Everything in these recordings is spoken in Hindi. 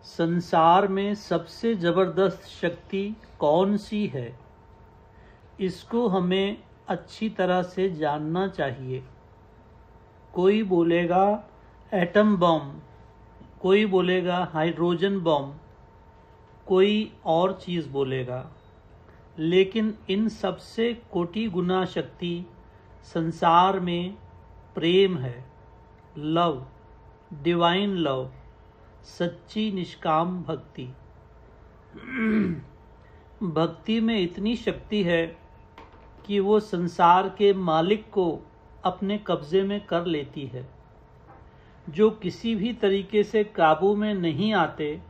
संसार में सबसे जबरदस्त शक्ति कौन सी है? इसको हमें अच्छी तरह से जानना चाहिए। कोई बोलेगा एटम बम, कोई बोलेगा हाइड्रोजन बम, कोई और चीज़ बोलेगा, लेकिन इन सबसे कोटि गुना शक्ति संसार में प्रेम है। लव, डिवाइन लव, सच्ची निष्काम भक्ति। भक्ति में इतनी शक्ति है कि वो संसार के मालिक को अपने कब्जे में कर लेती है। जो किसी भी तरीके से काबू में नहीं आते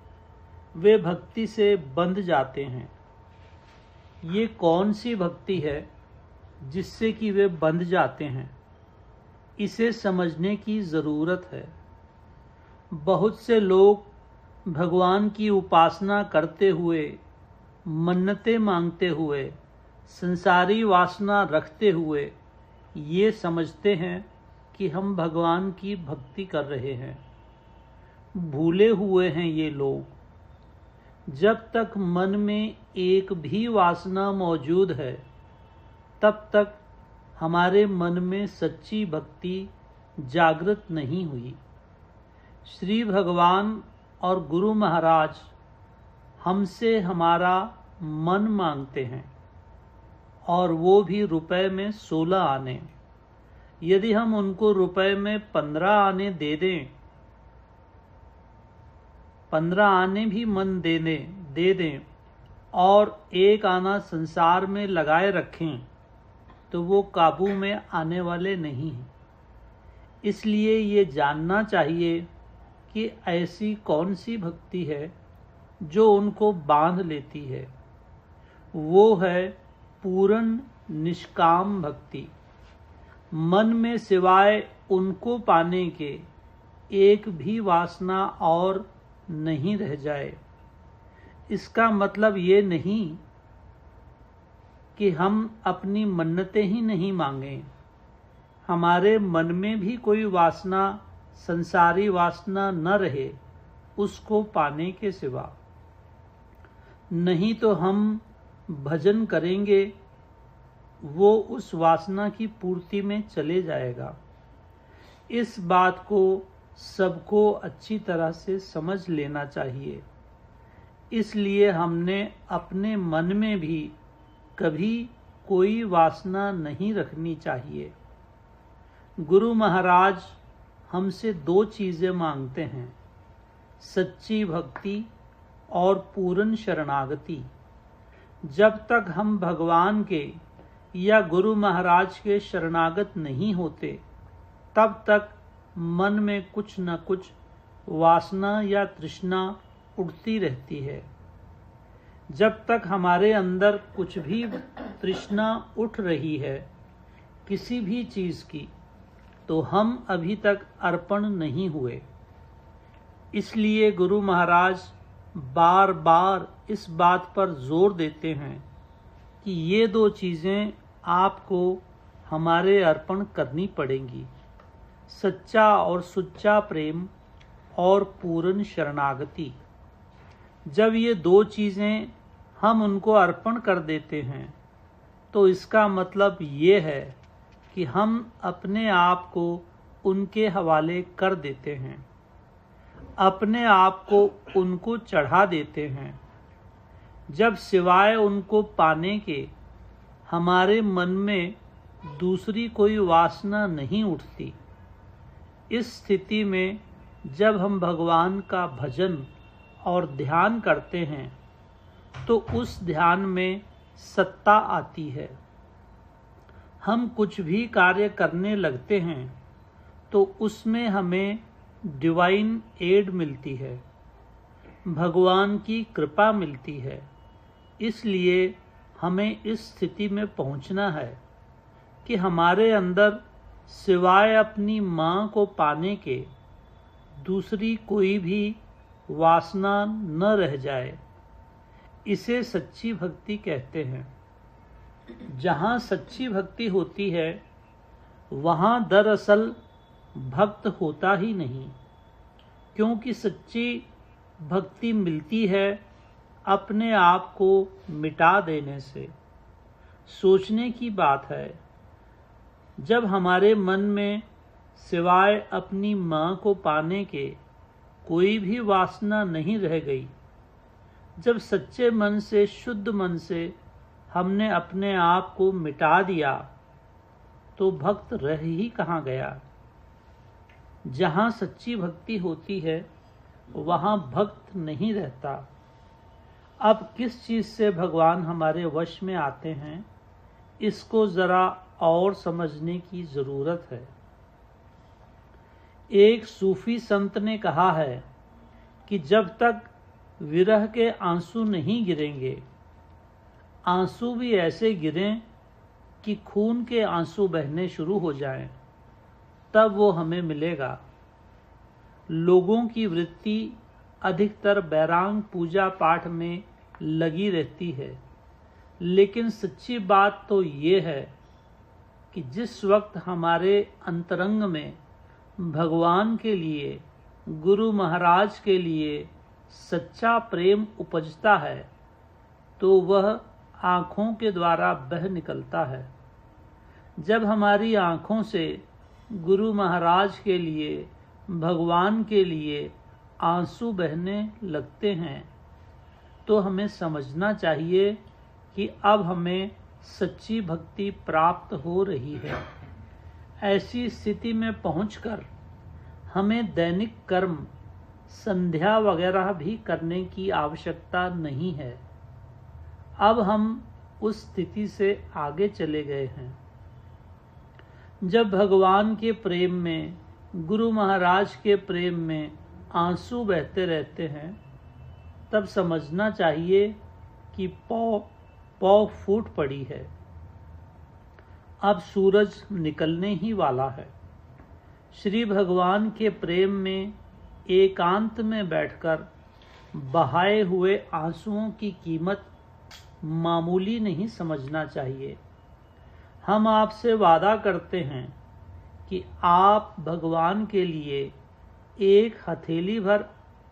वे भक्ति से बंध जाते हैं। ये कौन सी भक्ति है जिससे कि वे बंध जाते हैं? इसे समझने की ज़रूरत है। बहुत से लोग भगवान की उपासना करते हुए, मन्नतें मांगते हुए, संसारी वासना रखते हुए ये समझते हैं कि हम भगवान की भक्ति कर रहे हैं। भूले हुए हैं ये लोग। जब तक मन में एक भी वासना मौजूद है तब तक हमारे मन में सच्ची भक्ति जागृत नहीं हुई। श्री भगवान और गुरु महाराज हमसे हमारा मन मांगते हैं, और वो भी रुपए में 16 आने। यदि हम उनको रुपए में 15 आने दे दें, 15 आने भी मन दे दें और एक आना संसार में लगाए रखें, तो वो काबू में आने वाले नहीं हैं। इसलिए ये जानना चाहिए कि ऐसी कौन सी भक्ति है जो उनको बांध लेती है। वो है पूर्ण निष्काम भक्ति। मन में सिवाय उनको पाने के एक भी वासना और नहीं रह जाए। इसका मतलब ये नहीं कि हम अपनी मन्नतें ही नहीं मांगें। हमारे मन में भी कोई वासना, संसारी वासना न रहे उसको पाने के सिवा। नहीं तो हम भजन करेंगे, वो उस वासना की पूर्ति में चले जाएगा। इस बात को सबको अच्छी तरह से समझ लेना चाहिए। इसलिए हमने अपने मन में भी कभी कोई वासना नहीं रखनी चाहिए। गुरु महाराज हमसे 2 चीज़ें मांगते हैं, सच्ची भक्ति और पूर्ण शरणागति। जब तक हम भगवान के या गुरु महाराज के शरणागत नहीं होते तब तक मन में कुछ न कुछ वासना या तृष्णा उठती रहती है। जब तक हमारे अंदर कुछ भी तृष्णा उठ रही है किसी भी चीज़ की, तो हम अभी तक अर्पण नहीं हुए। इसलिए गुरु महाराज बार बार इस बात पर जोर देते हैं कि ये 2 चीज़ें आपको हमारे अर्पण करनी पड़ेंगी, सच्चा और सुच्चा प्रेम और पूर्ण शरणागति। जब ये 2 चीज़ें हम उनको अर्पण कर देते हैं तो इसका मतलब ये है कि हम अपने आप को उनके हवाले कर देते हैं, अपने आप को उनको चढ़ा देते हैं। जब सिवाय उनको पाने के हमारे मन में दूसरी कोई वासना नहीं उठती, इस स्थिति में जब हम भगवान का भजन और ध्यान करते हैं तो उस ध्यान में सत्ता आती है। हम कुछ भी कार्य करने लगते हैं तो उसमें हमें डिवाइन एड मिलती है, भगवान की कृपा मिलती है। इसलिए हमें इस स्थिति में पहुंचना है कि हमारे अंदर सिवाय अपनी माँ को पाने के दूसरी कोई भी वासना न रह जाए। इसे सच्ची भक्ति कहते हैं। जहाँ सच्ची भक्ति होती है वहाँ दरअसल भक्त होता ही नहीं, क्योंकि सच्ची भक्ति मिलती है अपने आप को मिटा देने से। सोचने की बात है, जब हमारे मन में सिवाय अपनी माँ को पाने के कोई भी वासना नहीं रह गई, जब सच्चे मन से, शुद्ध मन से हमने अपने आप को मिटा दिया, तो भक्त रह ही कहाँ गया। जहाँ सच्ची भक्ति होती है वहाँ भक्त नहीं रहता। अब किस चीज़ से भगवान हमारे वश में आते हैं, इसको ज़रा और समझने की ज़रूरत है। एक सूफी संत ने कहा है कि जब तक विरह के आंसू नहीं गिरेंगे, आंसू भी ऐसे गिरें कि खून के आंसू बहने शुरू हो जाएं, तब वो हमें मिलेगा। लोगों की वृत्ति अधिकतर बैरांग पूजा पाठ में लगी रहती है, लेकिन सच्ची बात तो ये है कि जिस वक्त हमारे अंतरंग में भगवान के लिए, गुरु महाराज के लिए सच्चा प्रेम उपजता है, तो वह आँखों के द्वारा बह निकलता है। जब हमारी आँखों से गुरु महाराज के लिए, भगवान के लिए आंसू बहने लगते हैं, तो हमें समझना चाहिए कि अब हमें सच्ची भक्ति प्राप्त हो रही है। ऐसी स्थिति में पहुंचकर हमें दैनिक कर्म, संध्या वगैरह भी करने की आवश्यकता नहीं है। अब हम उस स्थिति से आगे चले गए हैं। जब भगवान के प्रेम में, गुरु महाराज के प्रेम में आंसू बहते रहते हैं, तब समझना चाहिए कि पौ फूट पड़ी है, अब सूरज निकलने ही वाला है। श्री भगवान के प्रेम में एकांत में बैठकर बहाए हुए आंसुओं की कीमत मामूली नहीं समझना चाहिए। हम आपसे वादा करते हैं कि आप भगवान के लिए एक हथेली भर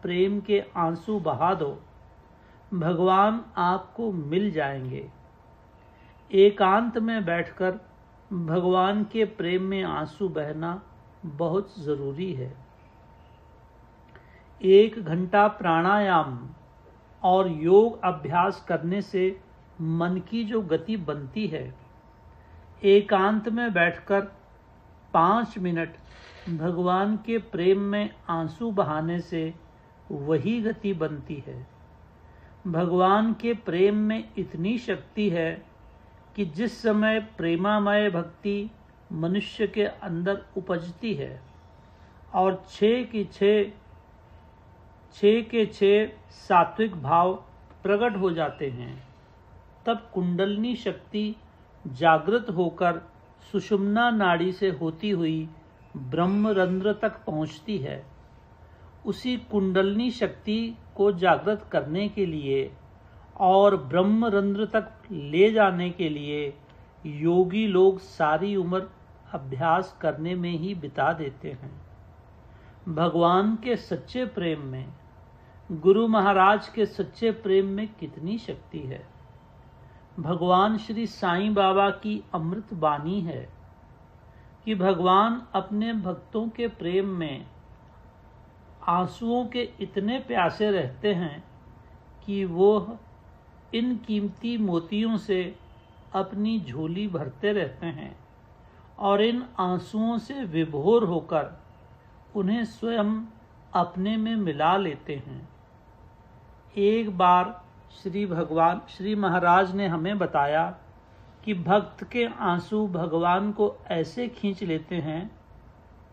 प्रेम के आंसू बहा दो, भगवान आपको मिल जाएंगे। एकांत में बैठकर भगवान के प्रेम में आंसू बहना बहुत जरूरी है। 1 घंटा प्राणायाम और योग अभ्यास करने से मन की जो गति बनती है, एकांत में बैठकर 5 मिनट भगवान के प्रेम में आंसू बहाने से वही गति बनती है। भगवान के प्रेम में इतनी शक्ति है कि जिस समय प्रेमामय भक्ति मनुष्य के अंदर उपजती है और 6 के 6 सात्विक भाव प्रकट हो जाते हैं, तब कुंडलनी शक्ति जागृत होकर सुषुम्ना नाड़ी से होती हुई ब्रह्मरंध्र तक पहुंचती है। उसी कुंडलनी शक्ति को जागृत करने के लिए और ब्रह्मरंध्र तक ले जाने के लिए योगी लोग सारी उम्र अभ्यास करने में ही बिता देते हैं। भगवान के सच्चे प्रेम में, गुरु महाराज के सच्चे प्रेम में कितनी शक्ति है। भगवान श्री साईं बाबा की अमृत वाणी है कि भगवान अपने भक्तों के प्रेम में आंसुओं के इतने प्यासे रहते हैं कि वो इन कीमती मोतियों से अपनी झोली भरते रहते हैं और इन आंसुओं से विभोर होकर उन्हें स्वयं अपने में मिला लेते हैं। एक बार श्री महाराज ने हमें बताया कि भक्त के आंसू भगवान को ऐसे खींच लेते हैं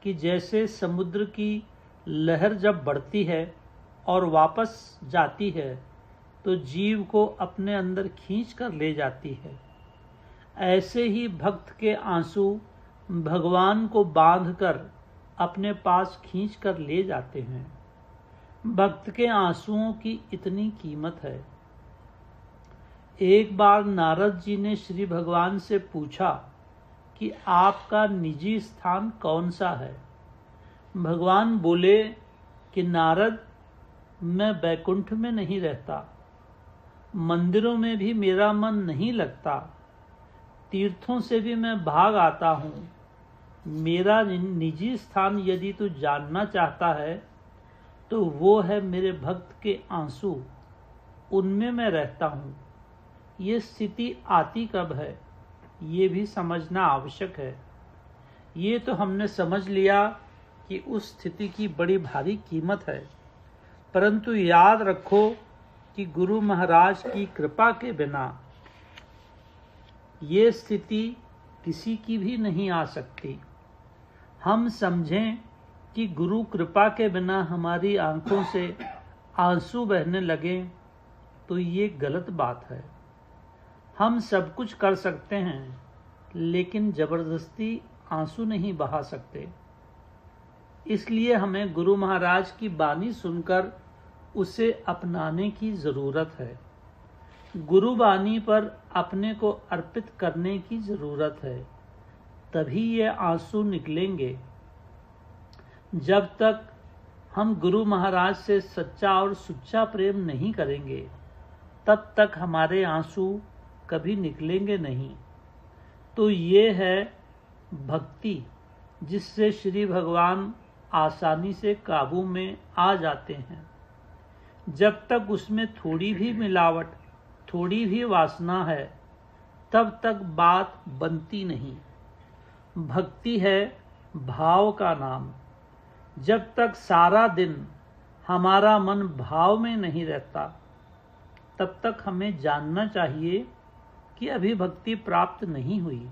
कि जैसे समुद्र की लहर जब बढ़ती है और वापस जाती है तो जीव को अपने अंदर खींच कर ले जाती है। ऐसे ही भक्त के आंसू भगवान को बांधकर अपने पास खींच कर ले जाते हैं। भक्त के आंसुओं की इतनी कीमत है। एक बार नारद जी ने श्री भगवान से पूछा कि आपका निजी स्थान कौन सा है। भगवान बोले कि नारद, मैं बैकुंठ में नहीं रहता, मंदिरों में भी मेरा मन नहीं लगता, तीर्थों से भी मैं भाग आता हूँ। मेरा निजी स्थान यदि तू जानना चाहता है तो वो है मेरे भक्त के आंसू, उनमें मैं रहता हूँ। ये स्थिति आती कब है, ये भी समझना आवश्यक है। ये तो हमने समझ लिया कि उस स्थिति की बड़ी भारी कीमत है, परंतु याद रखो कि गुरु महाराज की कृपा के बिना ये स्थिति किसी की भी नहीं आ सकती। हम समझें कि गुरु कृपा के बिना हमारी आंखों से आंसू बहने लगे तो ये गलत बात है। हम सब कुछ कर सकते हैं, लेकिन जबरदस्ती आंसू नहीं बहा सकते। इसलिए हमें गुरु महाराज की बानी सुनकर उसे अपनाने की जरूरत है। गुरु बानी पर अपने को अर्पित करने की जरूरत है, तभी ये आंसू निकलेंगे। जब तक हम गुरु महाराज से सच्चा और सुच्चा प्रेम नहीं करेंगे, तब तक हमारे आंसू कभी निकलेंगे नहीं। तो ये है भक्ति, जिससे श्री भगवान आसानी से काबू में आ जाते हैं। जब तक उसमें थोड़ी भी मिलावट, थोड़ी भी वासना है, तब तक बात बनती नहीं। भक्ति है भाव का नाम। जब तक सारा दिन हमारा मन भाव में नहीं रहता, तब तक हमें जानना चाहिए कि अभी भक्ति प्राप्त नहीं हुई।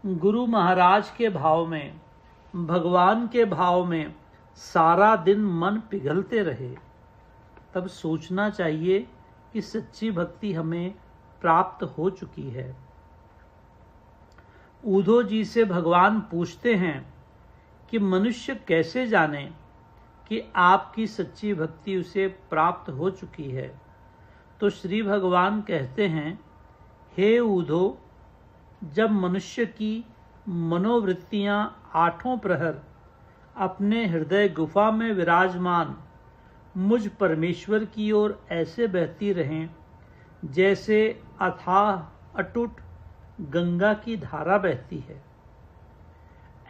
गुरु महाराज के भाव में, भगवान के भाव में सारा दिन मन पिघलते रहे, तब सोचना चाहिए कि सच्ची भक्ति हमें प्राप्त हो चुकी है। उद्धव जी से भगवान पूछते हैं कि मनुष्य कैसे जाने कि आपकी सच्ची भक्ति उसे प्राप्त हो चुकी है। तो श्री भगवान कहते हैं, हे उद्धव, जब मनुष्य की मनोवृत्तियां आठों प्रहर अपने हृदय गुफा में विराजमान मुझ परमेश्वर की ओर ऐसे बहती रहें जैसे अथाह अटूट गंगा की धारा बहती है,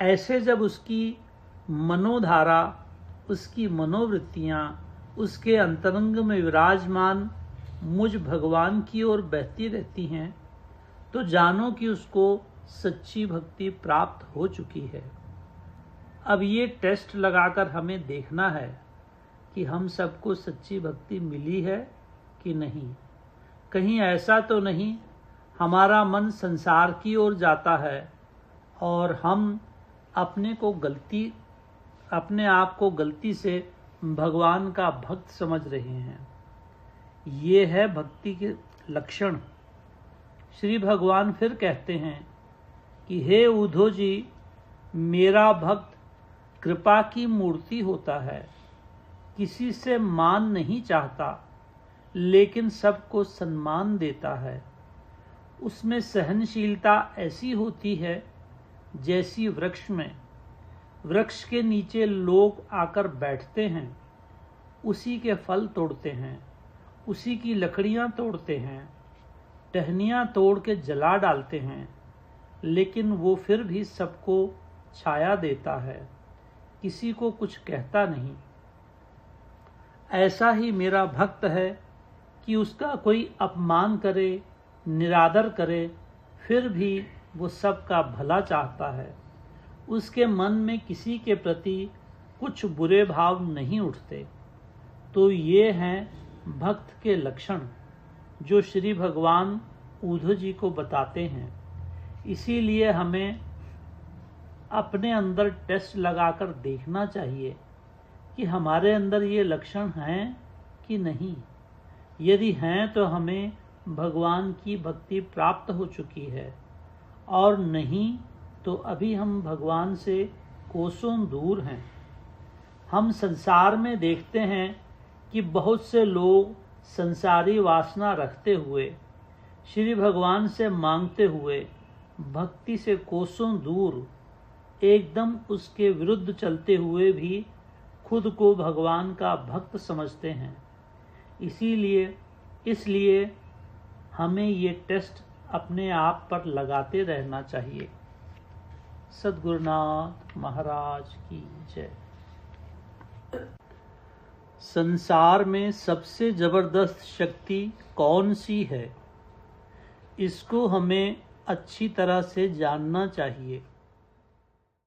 ऐसे जब उसकी मनोधारा, उसकी मनोवृत्तियां उसके अंतरंग में विराजमान मुझ भगवान की ओर बहती रहती हैं, तो जानो कि उसको सच्ची भक्ति प्राप्त हो चुकी है। अब ये टेस्ट लगाकर हमें देखना है कि हम सबको सच्ची भक्ति मिली है कि नहीं। कहीं ऐसा तो नहीं हमारा मन संसार की ओर जाता है और हम अपने आप को गलती से भगवान का भक्त समझ रहे हैं। ये है भक्ति के लक्षण। श्री भगवान फिर कहते हैं कि हे उद्धव जी, मेरा भक्त कृपा की मूर्ति होता है, किसी से मान नहीं चाहता, लेकिन सबको सम्मान देता है। उसमें सहनशीलता ऐसी होती है जैसी वृक्ष में, वृक्ष के नीचे लोग आकर बैठते हैं, उसी के फल तोड़ते हैं, उसी की लकड़ियां तोड़ते हैं, टहनियां तोड़ के जला डालते हैं, लेकिन वो फिर भी सबको छाया देता है, किसी को कुछ कहता नहीं। ऐसा ही मेरा भक्त है कि उसका कोई अपमान करे, निरादर करे, फिर भी वो सबका भला चाहता है। उसके मन में किसी के प्रति कुछ बुरे भाव नहीं उठते। तो ये हैं भक्त के लक्षण जो श्री भगवान उद्धव जी को बताते हैं। इसीलिए हमें अपने अंदर टेस्ट लगाकर देखना चाहिए कि हमारे अंदर ये लक्षण हैं कि नहीं। यदि हैं तो हमें भगवान की भक्ति प्राप्त हो चुकी है, और नहीं तो अभी हम भगवान से कोसों दूर हैं। हम संसार में देखते हैं कि बहुत से लोग संसारी वासना रखते हुए, श्री भगवान से मांगते हुए, भक्ति से कोसों दूर एकदम उसके विरुद्ध चलते हुए भी खुद को भगवान का भक्त समझते हैं। इसलिए हमें ये टेस्ट अपने आप पर लगाते रहना चाहिए। सद्गुरुनाथ महाराज की जय। संसार में सबसे जबरदस्त शक्ति कौन सी है, इसको हमें अच्छी तरह से जानना चाहिए।